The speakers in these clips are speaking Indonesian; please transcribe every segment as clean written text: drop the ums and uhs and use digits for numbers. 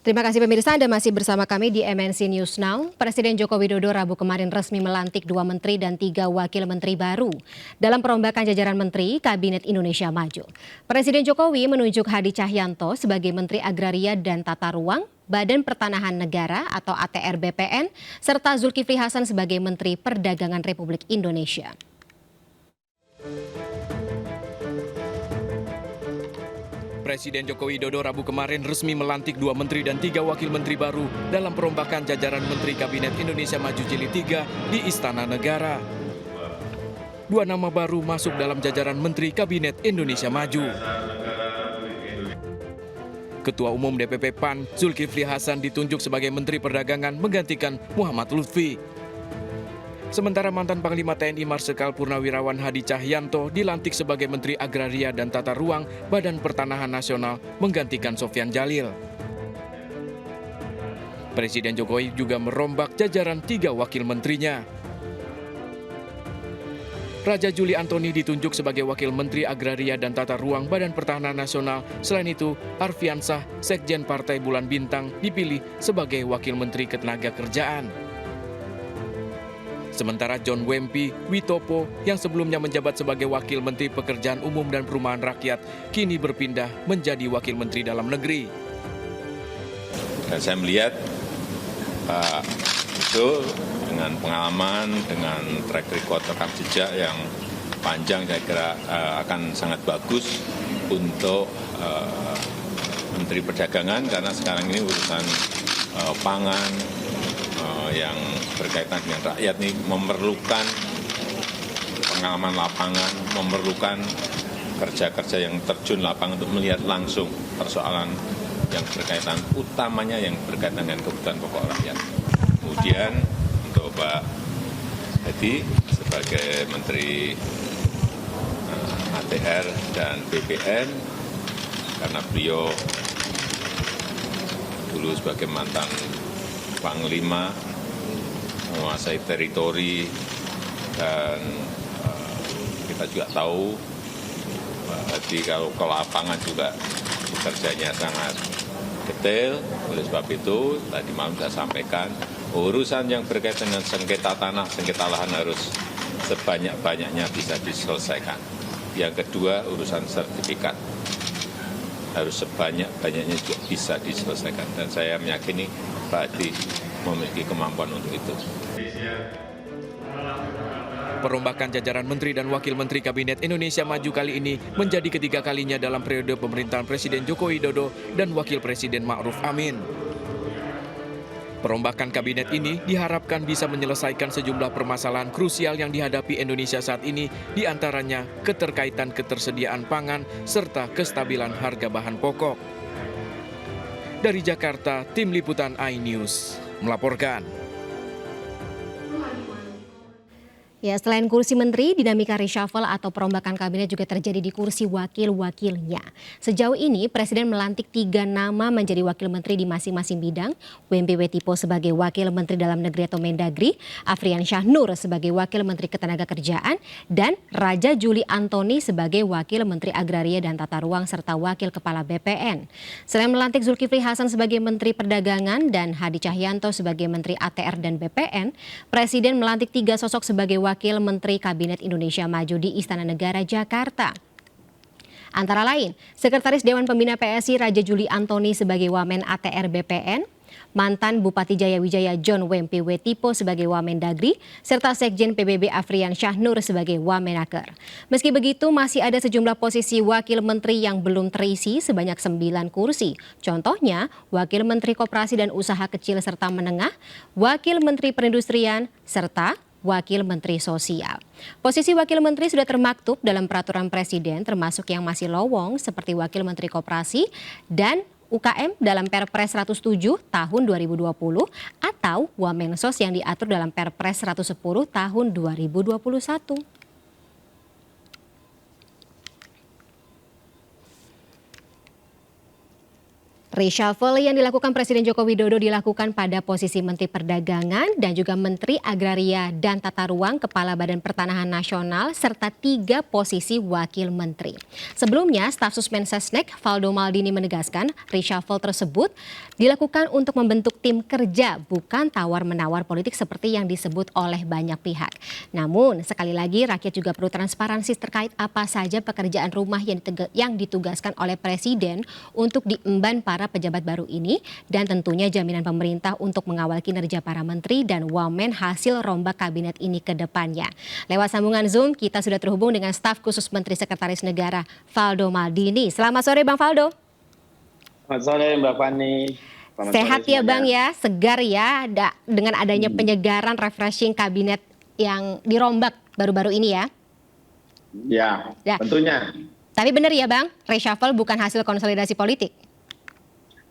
Terima kasih pemirsa, Anda masih bersama kami di MNC News Now. Presiden Joko Widodo Rabu kemarin resmi melantik 2 menteri dan 3 wakil menteri baru dalam perombakan jajaran menteri Kabinet Indonesia Maju. Presiden Jokowi menunjuk Hadi Cahyanto sebagai Menteri Agraria dan Tata Ruang, Badan Pertanahan Negara atau ATR BPN, serta Zulkifli Hasan sebagai Menteri Perdagangan Republik Indonesia. Presiden Joko Widodo Rabu kemarin resmi melantik 2 menteri dan 3 wakil menteri baru dalam perombakan jajaran Menteri Kabinet Indonesia Maju Jilid 3 di Istana Negara. 2 nama baru masuk dalam jajaran Menteri Kabinet Indonesia Maju. Ketua Umum DPP PAN Zulkifli Hasan ditunjuk sebagai Menteri Perdagangan menggantikan Muhammad Lutfi. Sementara mantan Panglima TNI Marsikal Purnawirawan Hadi Cahyanto dilantik sebagai Menteri Agraria dan Tata Ruang Badan Pertanahan Nasional menggantikan Sofyan Djalil. Presiden Jokowi juga merombak jajaran 3 wakil menterinya. Raja Juli Antoni ditunjuk sebagai Wakil Menteri Agraria dan Tata Ruang Badan Pertahanan Nasional. Selain itu, Arfiansah, Sekjen Partai Bulan Bintang, dipilih sebagai Wakil Menteri Ketenagakerjaan. Sementara John Wempi Witopo yang sebelumnya menjabat sebagai Wakil Menteri Pekerjaan Umum dan Perumahan Rakyat kini berpindah menjadi Wakil Menteri Dalam Negeri. Dan saya melihat Pak Yusuf dengan pengalaman, dengan track record rekam jejak yang panjang, saya kira akan sangat bagus untuk Menteri Perdagangan karena sekarang ini urusan pangan yang berkaitan dengan rakyat ini memerlukan pengalaman lapangan, memerlukan kerja-kerja yang terjun lapangan untuk melihat langsung persoalan yang berkaitan, utamanya yang berkaitan dengan kebutuhan pokok rakyat. Kemudian untuk Pak Hadi sebagai Menteri ATR dan BPN, karena beliau dulu sebagai mantan Panglima menguasai teritori dan kita juga tahu Hadi kalau ke lapangan juga kerjanya sangat detail. Oleh sebab itu tadi malam saya sampaikan urusan yang berkaitan dengan sengketa tanah, sengketa lahan harus sebanyak-banyaknya bisa diselesaikan. Yang kedua urusan sertifikat harus sebanyak-banyaknya juga bisa diselesaikan dan saya meyakini Pak Hadi memiliki kemampuan untuk itu. Perombakan jajaran Menteri dan Wakil Menteri Kabinet Indonesia Maju kali ini menjadi ketiga kalinya dalam periode pemerintahan Presiden Joko Widodo dan Wakil Presiden Ma'ruf Amin. Perombakan kabinet ini diharapkan bisa menyelesaikan sejumlah permasalahan krusial yang dihadapi Indonesia saat ini, diantaranya keterkaitan ketersediaan pangan serta kestabilan harga bahan pokok. Dari Jakarta, Tim Liputan iNews melaporkan. Ya, selain kursi menteri, dinamika reshuffle atau perombakan kabinet juga terjadi di kursi wakil-wakilnya. Sejauh ini, Presiden melantik 3 nama menjadi wakil menteri di masing-masing bidang. Wempi Wetipo sebagai Wakil Menteri Dalam Negeri atau Mendagri, Afriansyah Nur sebagai Wakil Menteri Ketenagakerjaan, dan Raja Juli Antoni sebagai Wakil Menteri Agraria dan Tata Ruang serta Wakil Kepala BPN. Selain melantik Zulkifli Hasan sebagai Menteri Perdagangan dan Hadi Cahyanto sebagai Menteri ATR dan BPN, Presiden melantik 3 sosok sebagai Wakil Menteri Kabinet Indonesia Maju di Istana Negara, Jakarta. Antara lain, Sekretaris Dewan Pembina PSI Raja Juli Antoni sebagai Wamen ATR BPN, mantan Bupati Jayawijaya John Wempi Wetipo sebagai Wamendagri, serta Sekjen PBB Afriansyah Nur sebagai Wamenaker. Meski begitu, masih ada sejumlah posisi wakil menteri yang belum terisi sebanyak 9 kursi. Contohnya, Wakil Menteri Koperasi dan Usaha Kecil serta Menengah, Wakil Menteri Perindustrian, serta Wakil Menteri Sosial. Posisi Wakil Menteri sudah termaktub dalam peraturan Presiden termasuk yang masih lowong seperti Wakil Menteri Koperasi dan UKM dalam Perpres 107 tahun 2020 atau Wamensos yang diatur dalam Perpres 110 tahun 2021. Reshuffle yang dilakukan Presiden Joko Widodo dilakukan pada posisi Menteri Perdagangan dan juga Menteri Agraria dan Tata Ruang, Kepala Badan Pertanahan Nasional, serta 3 posisi Wakil Menteri. Sebelumnya, staf Susmensesnek Valdo Maldini menegaskan reshuffle tersebut dilakukan untuk membentuk tim kerja, bukan tawar-menawar politik seperti yang disebut oleh banyak pihak. Namun, sekali lagi rakyat juga perlu transparansi terkait apa saja pekerjaan rumah yang ditugaskan oleh Presiden untuk diemban para pejabat baru ini, dan tentunya jaminan pemerintah untuk mengawal kinerja para menteri dan wamen hasil rombak kabinet ini ke depannya. Lewat sambungan Zoom, kita sudah terhubung dengan staf khusus Menteri Sekretaris Negara, Valdo Maldini. Selamat sore Bang Valdo. Selamat sore Mbak Fani. Sehat ya Bang ya, segar ya dengan adanya penyegaran refreshing kabinet yang dirombak baru-baru ini ya. Ya, tentunya. Tapi benar ya Bang, reshuffle bukan hasil konsolidasi politik.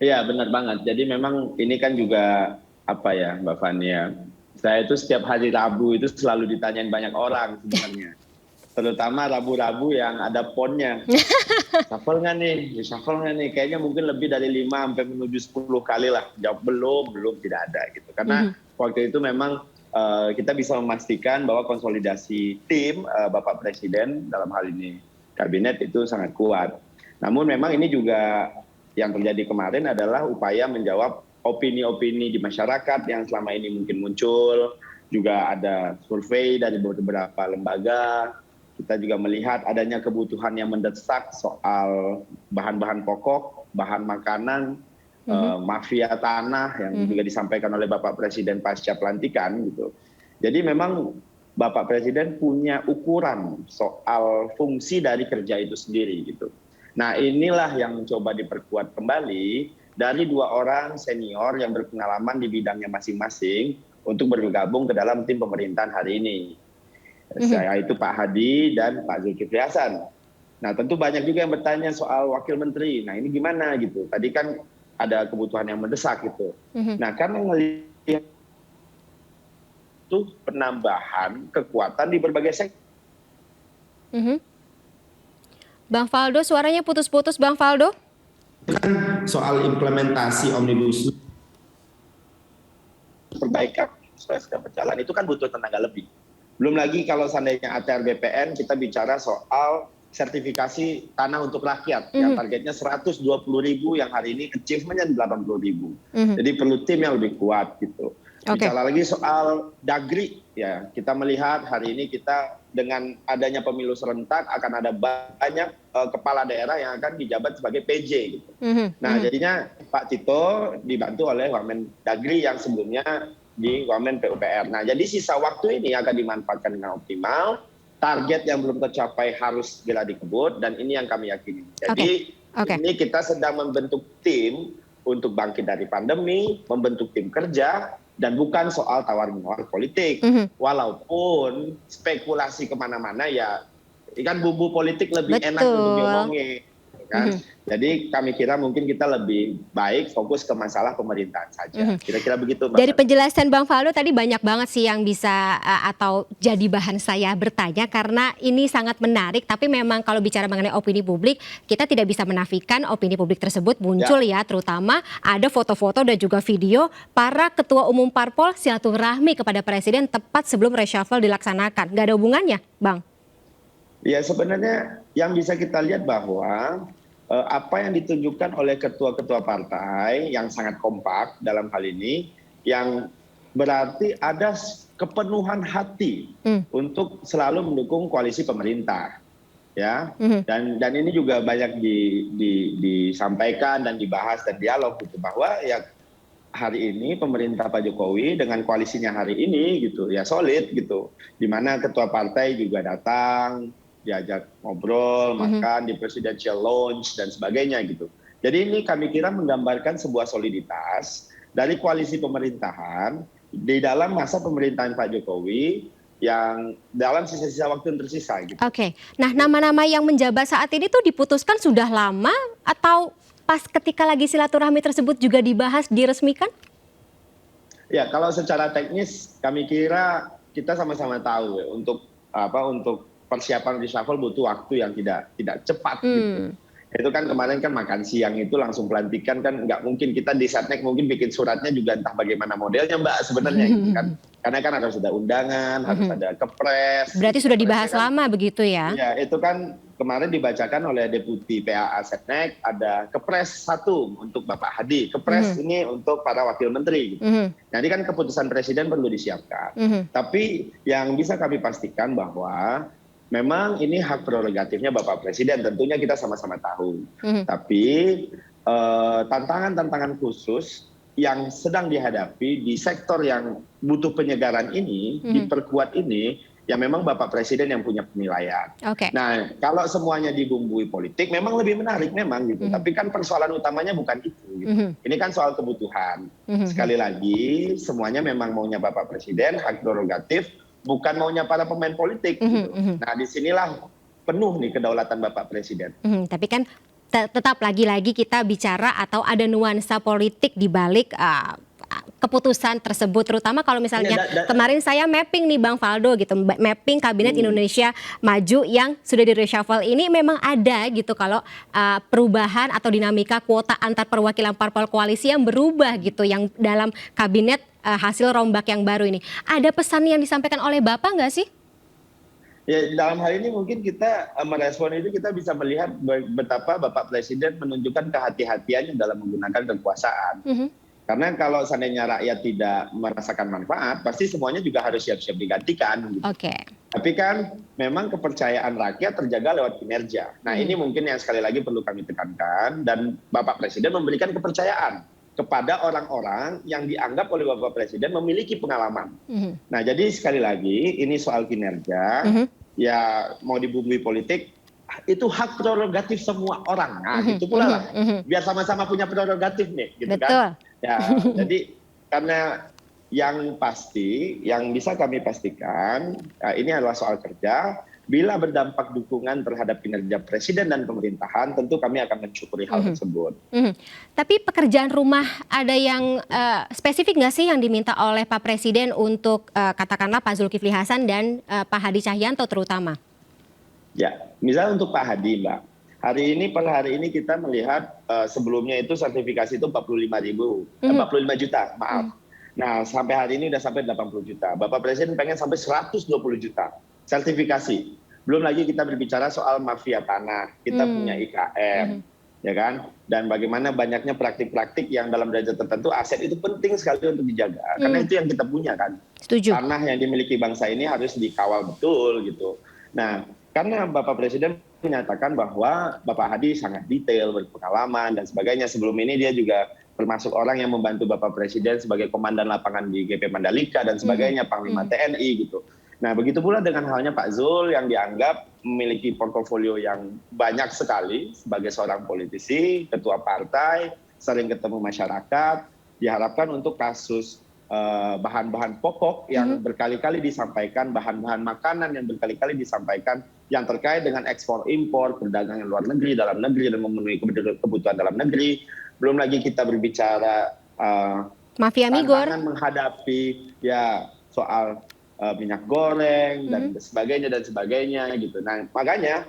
Iya benar banget. Jadi memang ini kan juga apa ya Mbak Fani ya. Saya itu setiap hari Rabu itu selalu ditanyain banyak orang sebenarnya. Terutama Rabu-Rabu yang ada ponnya. Reshuffle nggak nih? Reshuffle nggak nih? Kayaknya mungkin lebih dari 5 sampai menuju 10 kali lah. Jawab belum tidak ada gitu. Karena waktu itu memang kita bisa memastikan bahwa konsolidasi tim Bapak Presiden dalam hal ini kabinet itu sangat kuat. Namun memang ini juga yang terjadi kemarin adalah upaya menjawab opini-opini di masyarakat yang selama ini mungkin muncul. Juga ada survei dari beberapa lembaga. Kita juga melihat adanya kebutuhan yang mendesak soal bahan-bahan pokok, bahan makanan, mafia tanah yang juga disampaikan oleh Bapak Presiden pasca pelantikan gitu. Jadi memang Bapak Presiden punya ukuran soal fungsi dari kerja itu sendiri gitu. Nah inilah yang coba diperkuat kembali dari 2 orang senior yang berpengalaman di bidangnya masing-masing untuk bergabung ke dalam tim pemerintahan hari ini. Saya itu Pak Hadi dan Pak Zulkifli Hasan. Nah tentu banyak juga yang bertanya soal wakil menteri. Nah ini gimana gitu. Tadi kan ada kebutuhan yang mendesak gitu. Nah karena melihat itu penambahan kekuatan di berbagai sektor. Bang Valdo, suaranya putus-putus Bang Valdo. Kan soal implementasi omnibus perbaikan sudah berjalan itu kan butuh tenaga lebih. Belum lagi kalau seandainya ATR BPN kita bicara soal sertifikasi tanah untuk rakyat yang targetnya 120.000 yang hari ini achievementnya 80.000. Jadi perlu tim yang lebih kuat gitu. Bicara lagi soal Dagri ya, kita melihat hari ini kita dengan adanya pemilu serentak akan ada banyak kepala daerah yang akan dijabat sebagai PJ gitu. Nah jadinya Pak Tito dibantu oleh Wamen Dagri yang sebelumnya di Wamen PUPR. Nah jadi sisa waktu ini akan dimanfaatkan dengan optimal. Target yang belum tercapai harus segera dikebut dan ini yang kami yakini. Jadi ini kita sedang membentuk tim untuk bangkit dari pandemi, membentuk tim kerja, dan bukan soal tawar-menawar politik. Walaupun spekulasi kemana-mana ya, kan bumbu politik lebih enak untuk diomongin. Kan? Jadi kami kira mungkin kita lebih baik fokus ke masalah pemerintahan saja. Kira-kira begitu Mbak. Dari penjelasan Bang Valdo tadi banyak banget sih yang bisa atau jadi bahan saya bertanya karena ini sangat menarik. Tapi memang kalau bicara mengenai opini publik, kita tidak bisa menafikan opini publik tersebut muncul ya. Terutama ada foto-foto dan juga video para ketua umum parpol silaturahmi kepada Presiden tepat sebelum reshuffle dilaksanakan. Gak ada hubungannya Bang? Ya sebenarnya yang bisa kita lihat bahwa apa yang ditunjukkan oleh ketua-ketua partai yang sangat kompak dalam hal ini, yang berarti ada kepenuhan hati untuk selalu mendukung koalisi pemerintah, ya. Dan ini juga banyak disampaikan dan dibahas dan dialog gitu bahwa ya hari ini pemerintah Pak Jokowi dengan koalisinya hari ini gitu ya solid gitu, di mana ketua partai juga datang, diajak ngobrol, makan di presidential lounge dan sebagainya gitu. Jadi ini kami kira menggambarkan sebuah soliditas dari koalisi pemerintahan di dalam masa pemerintahan Pak Jokowi yang dalam sisa-sisa waktu yang tersisa gitu. Nah nama-nama yang menjabat saat ini tuh diputuskan sudah lama atau pas ketika lagi silaturahmi tersebut juga dibahas, diresmikan? Ya kalau secara teknis kami kira kita sama-sama tahu ya, untuk persiapan reshuffle butuh waktu yang tidak cepat gitu. Itu kan kemarin kan makan siang itu langsung pelantikan kan nggak mungkin kita di Setnek mungkin bikin suratnya juga entah bagaimana modelnya Mbak sebenarnya gitu kan. Karena kan harus ada undangan, harus ada kepres. Berarti sudah dibahas Kepresnya kan, lama begitu ya? ya itu kan kemarin dibacakan oleh Deputi PAA Setnek ada kepres 1 untuk Bapak Hadi, kepres ini untuk para wakil menteri. Gitu. Jadi kan keputusan presiden perlu disiapkan. Tapi yang bisa kami pastikan bahwa memang ini hak prerogatifnya Bapak Presiden, tentunya kita sama-sama tahu. Tapi tantangan-tantangan khusus yang sedang dihadapi di sektor yang butuh penyegaran ini, diperkuat ini, ya memang Bapak Presiden yang punya penilaian. Nah, kalau semuanya dibumbui politik, memang lebih menarik memang gitu. Tapi kan persoalan utamanya bukan itu. Gitu. Ini kan soal kebutuhan. Sekali lagi, semuanya memang maunya Bapak Presiden, hak prerogatif, bukan maunya para pemain politik. Gitu. Nah, disinilah penuh nih kedaulatan Bapak Presiden. Tapi kan tetap lagi-lagi kita bicara atau ada nuansa politik di balik keputusan tersebut, terutama kalau misalnya kemarin saya mapping nih Bang Faldo gitu, mapping Kabinet Indonesia Maju yang sudah di reshuffle ini memang ada gitu kalau perubahan atau dinamika kuota antar perwakilan parpol koalisi yang berubah gitu, yang dalam kabinet hasil rombak yang baru ini. Ada pesan yang disampaikan oleh Bapak nggak sih? Ya, dalam hal ini mungkin kita merespon itu kita bisa melihat betapa Bapak Presiden menunjukkan kehati-hatiannya dalam menggunakan kekuasaan. Karena kalau seandainya rakyat tidak merasakan manfaat, pasti semuanya juga harus siap-siap digantikan. Gitu. Tapi kan memang kepercayaan rakyat terjaga lewat kinerja. Nah ini mungkin yang sekali lagi perlu kami tekankan, dan Bapak Presiden memberikan kepercayaan kepada orang-orang yang dianggap oleh Bapak Presiden memiliki pengalaman. Nah jadi sekali lagi ini soal kinerja, ya mau dibumbui politik, itu hak prerogatif semua orang. Nah gitu pula lah, biar sama-sama punya prerogatif nih. Gitu kan? Ya, jadi karena yang pasti, yang bisa kami pastikan, ini adalah soal kerja. Bila berdampak dukungan terhadap kinerja Presiden dan pemerintahan, tentu kami akan mensyukuri hal tersebut. Tapi pekerjaan rumah ada yang spesifik nggak sih yang diminta oleh Pak Presiden untuk katakanlah Pak Zulkifli Hasan dan Pak Hadi Cahyanto terutama? Ya, misalnya untuk Pak Hadi, Mbak. Per hari ini kita melihat sebelumnya itu sertifikasi itu 45 juta, maaf. Nah, sampai hari ini sudah sampai 80 juta. Bapak Presiden pengen sampai 120 juta sertifikasi. Belum lagi kita berbicara soal mafia tanah, kita punya IKM, ya kan? Dan bagaimana banyaknya praktik-praktik yang dalam derajat tertentu aset itu penting sekali untuk dijaga. Karena itu yang kita punya kan. Setuju. Tanah yang dimiliki bangsa ini harus dikawal betul gitu. Nah, karena Bapak Presiden menyatakan bahwa Bapak Hadi sangat detail, berpengalaman dan sebagainya. Sebelum ini dia juga termasuk orang yang membantu Bapak Presiden sebagai komandan lapangan di GP Mandalika dan sebagainya, Panglima TNI gitu. Nah begitu pula dengan halnya Pak Zul yang dianggap memiliki portofolio yang banyak sekali sebagai seorang politisi, ketua partai, sering ketemu masyarakat, diharapkan untuk kasus bahan-bahan pokok yang berkali-kali disampaikan, bahan-bahan makanan yang berkali-kali disampaikan, yang terkait dengan ekspor impor, perdagangan luar negeri, dalam negeri, dan memenuhi kebutuhan dalam negeri. Belum lagi kita berbicara mafia migor, menghadapi ya soal minyak goreng dan sebagainya gitu. Nah makanya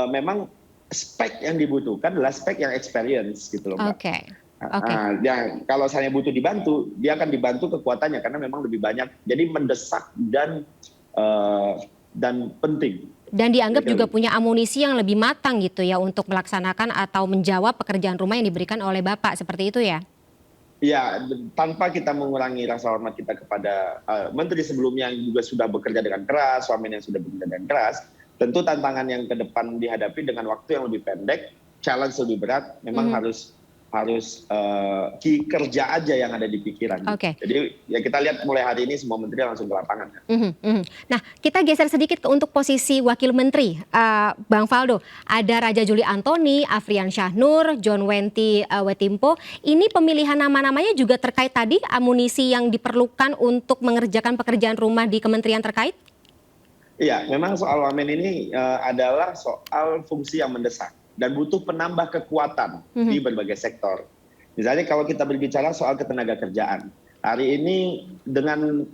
memang spek yang dibutuhkan adalah spek yang experience gitu loh Mbak. Ya, kalau saya butuh dibantu, dia akan dibantu kekuatannya karena memang lebih banyak. Jadi mendesak dan penting. Dan dianggap juga punya amunisi yang lebih matang gitu ya untuk melaksanakan atau menjawab pekerjaan rumah yang diberikan oleh Bapak, seperti itu ya? Ya, tanpa kita mengurangi rasa hormat kita kepada menteri sebelumnya yang juga sudah bekerja dengan keras, suami yang sudah bekerja dengan keras, tentu tantangan yang ke depan dihadapi dengan waktu yang lebih pendek, challenge lebih berat, memang harus kerja aja yang ada di pikiran. Jadi ya kita lihat mulai hari ini semua menteri langsung ke lapangan. Nah kita geser sedikit untuk posisi wakil menteri, Bang Faldo. Ada Raja Juli Antoni, Afrian Syahnur, John Wenti Wetimpo. Ini pemilihan nama-namanya juga terkait tadi amunisi yang diperlukan untuk mengerjakan pekerjaan rumah di kementerian terkait? Iya, memang soal wamen ini adalah soal fungsi yang mendesak dan butuh penambah kekuatan di berbagai sektor. Misalnya kalau kita berbicara soal ketenaga kerjaan, Hari ini dengan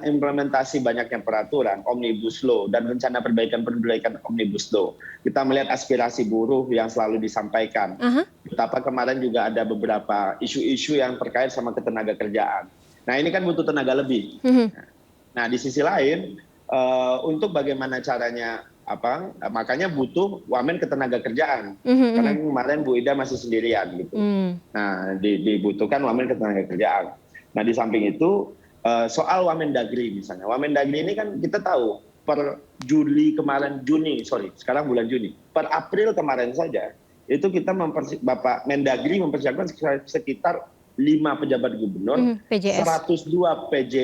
implementasi banyaknya peraturan, Omnibus Law, dan rencana perbaikan Omnibus Law, kita melihat aspirasi buruh yang selalu disampaikan. Betapa kemarin juga ada beberapa isu-isu yang terkait sama ketenaga kerjaan. Nah ini kan butuh tenaga lebih. Nah di sisi lain, untuk bagaimana caranya, makanya butuh wamen ketenaga kerjaan. Karena kemarin Bu Ida masih sendirian gitu. Nah dibutuhkan wamen ketenaga kerjaan. Nah di samping itu soal Wamendagri misalnya. Wamendagri ini kan kita tahu per sekarang bulan Juni. Per April kemarin saja itu kita Bapak Mendagri mempersiapkan sekitar 5 pejabat gubernur, 102 PJ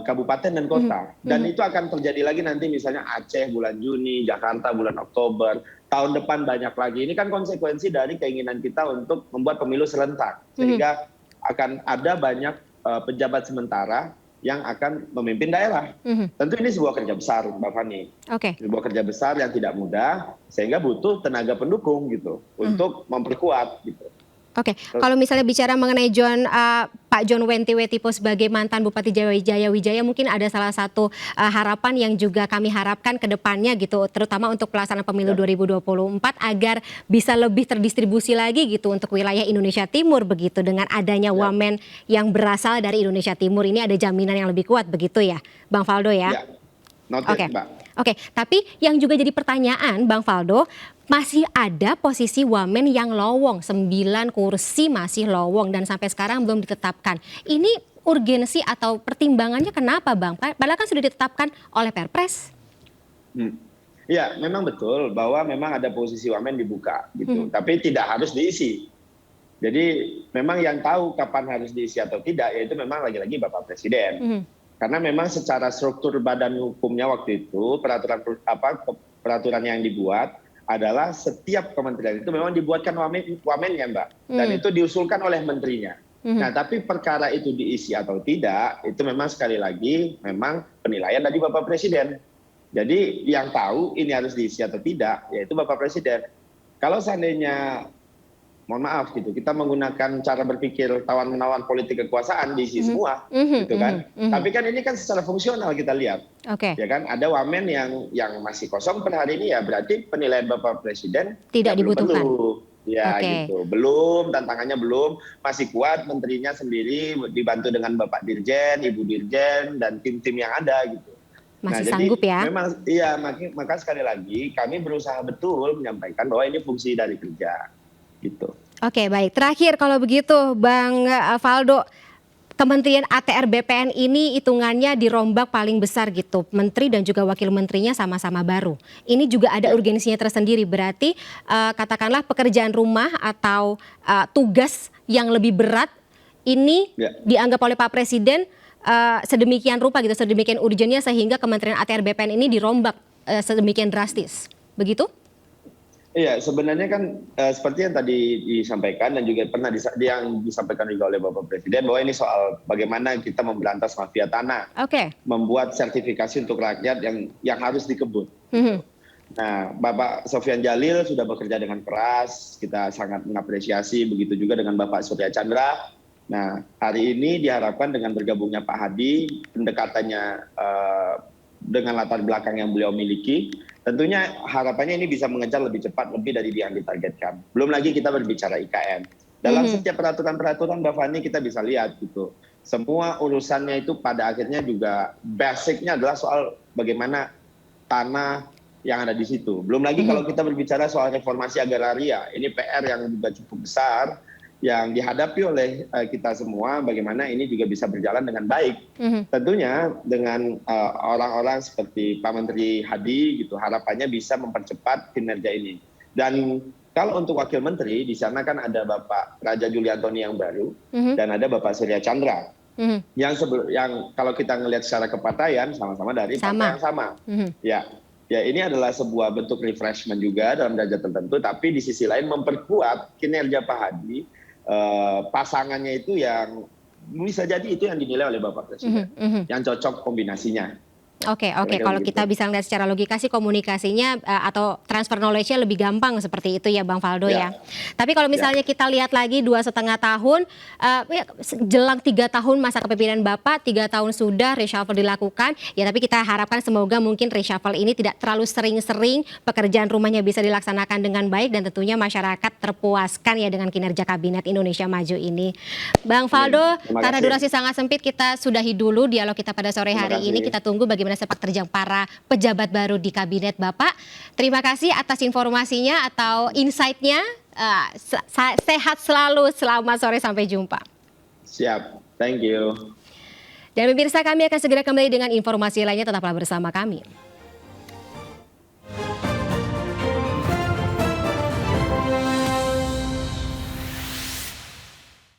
kabupaten dan kota. Dan itu akan terjadi lagi nanti misalnya Aceh bulan Juni, Jakarta bulan Oktober, tahun depan banyak lagi. Ini kan konsekuensi dari keinginan kita untuk membuat pemilu serentak. Sehingga akan ada banyak pejabat sementara yang akan memimpin daerah. Tentu ini sebuah kerja besar, Mbak Fani. Sebuah kerja besar yang tidak mudah, sehingga butuh tenaga pendukung gitu untuk memperkuat gitu. Kalau misalnya bicara mengenai Pak John Wenti Wetipo sebagai mantan Bupati Jaya Wijaya, mungkin ada salah satu harapan yang juga kami harapkan ke depannya gitu, terutama untuk pelaksanaan pemilu 2024 agar bisa lebih terdistribusi lagi gitu untuk wilayah Indonesia Timur begitu, dengan adanya wamen yang berasal dari Indonesia Timur ini ada jaminan yang lebih kuat begitu ya, Bang Faldo ya? Oke, tapi yang juga jadi pertanyaan Bang Faldo, masih ada posisi wamen yang lowong, 9 kursi masih lowong dan sampai sekarang belum ditetapkan. Ini urgensi atau pertimbangannya kenapa Bang? Padahal kan sudah ditetapkan oleh Perpres. Ya, memang betul bahwa memang ada posisi wamen dibuka gitu, tapi tidak harus diisi. Jadi memang yang tahu kapan harus diisi atau tidak, yaitu memang lagi-lagi Bapak Presiden. Karena memang secara struktur badan hukumnya waktu itu peraturan yang dibuat adalah setiap kementerian itu memang dibuatkan wamennya, Mbak, dan itu diusulkan oleh menterinya. Nah, tapi perkara itu diisi atau tidak itu memang sekali lagi memang penilaian dari Bapak Presiden. Jadi yang tahu ini harus diisi atau tidak yaitu Bapak Presiden. Kalau seandainya mohon maaf gitu, kita menggunakan cara berpikir tawar-menawar politik kekuasaan diisi semua, gitu kan. Tapi kan ini kan secara fungsional kita lihat, ya kan. Ada wamen yang masih kosong per hari ini, ya berarti penilaian Bapak Presiden tidak dibutuhkan. Gitu, belum, tantangannya belum, masih kuat menterinya sendiri dibantu dengan Bapak Dirjen, Ibu Dirjen dan tim-tim yang ada gitu. Masih sanggup ya? Memang iya, maka sekali lagi kami berusaha betul menyampaikan bahwa ini fungsi dari kerja. Gitu. Oke, baik. Terakhir kalau begitu Bang Faldo, Kementerian ATR BPN ini hitungannya dirombak paling besar gitu. Menteri dan juga wakil menterinya sama-sama baru. Ini juga ada urgensinya tersendiri. Berarti katakanlah pekerjaan rumah atau tugas yang lebih berat ini dianggap oleh Pak Presiden sedemikian rupa gitu, sedemikian urgennya sehingga Kementerian ATR BPN ini dirombak sedemikian drastis. Begitu? Iya, sebenarnya kan seperti yang tadi disampaikan dan juga pernah yang disampaikan juga oleh Bapak Presiden bahwa ini soal bagaimana kita memberantas mafia tanah, membuat sertifikasi untuk rakyat yang harus dikebut. Nah, Bapak Sofyan Djalil sudah bekerja dengan keras, kita sangat mengapresiasi, begitu juga dengan Bapak Surya Chandra. Nah, hari ini diharapkan dengan bergabungnya Pak Hadi, pendekatannya dengan latar belakang yang beliau miliki, tentunya harapannya ini bisa mengejar lebih cepat, lebih dari yang ditargetkan. Belum lagi kita berbicara IKN. Dalam setiap peraturan-peraturan Mbak Fani kita bisa lihat gitu. Semua urusannya itu pada akhirnya juga basicnya adalah soal bagaimana tanah yang ada di situ. Belum lagi kalau kita berbicara soal reformasi agraria, ini PR yang juga cukup besar, yang dihadapi oleh kita semua, bagaimana ini juga bisa berjalan dengan baik. Tentunya dengan orang-orang seperti Pak Menteri Hadi gitu, harapannya bisa mempercepat kinerja ini. Dan kalau untuk wakil menteri, di sana kan ada Bapak Raja Juli Antoni yang baru, dan ada Bapak Surya Chandra. Yang kalau kita ngelihat secara kepartaian, sama-sama dari partai yang sama. Ya, ini adalah sebuah bentuk refreshment juga dalam derajat tertentu, tapi di sisi lain memperkuat kinerja Pak Hadi, pasangannya itu yang bisa jadi itu yang dinilai oleh Bapak Presiden, yang cocok kombinasinya. Oke. Kira-kira Kalau begitu. kita bisa lihat secara logika sih komunikasinya atau transfer knowledge-nya lebih gampang seperti itu ya Bang Faldo ya. Ya. Tapi kalau misalnya kita lihat lagi 2,5 tahun, ya, jelang 3 tahun masa kepemimpinan Bapak, 3 tahun sudah reshuffle dilakukan. Ya tapi kita harapkan semoga mungkin reshuffle ini tidak terlalu sering-sering, pekerjaan rumahnya bisa dilaksanakan dengan baik dan tentunya masyarakat terpuaskan ya dengan kinerja Kabinet Indonesia Maju ini. Bang Faldo, Terima karena kasih. durasi sangat sempit kita sudahi dulu dialog kita pada sore Terima hari kasih. ini. Kita tunggu bagaimana sepak terjang para pejabat baru di Kabinet Bapak. Terima kasih atas informasinya atau insight-nya. Sehat selalu, selamat sore, sampai jumpa. Siap, thank you. Dan pemirsa, kami akan segera kembali dengan informasi lainnya, tetaplah bersama kami.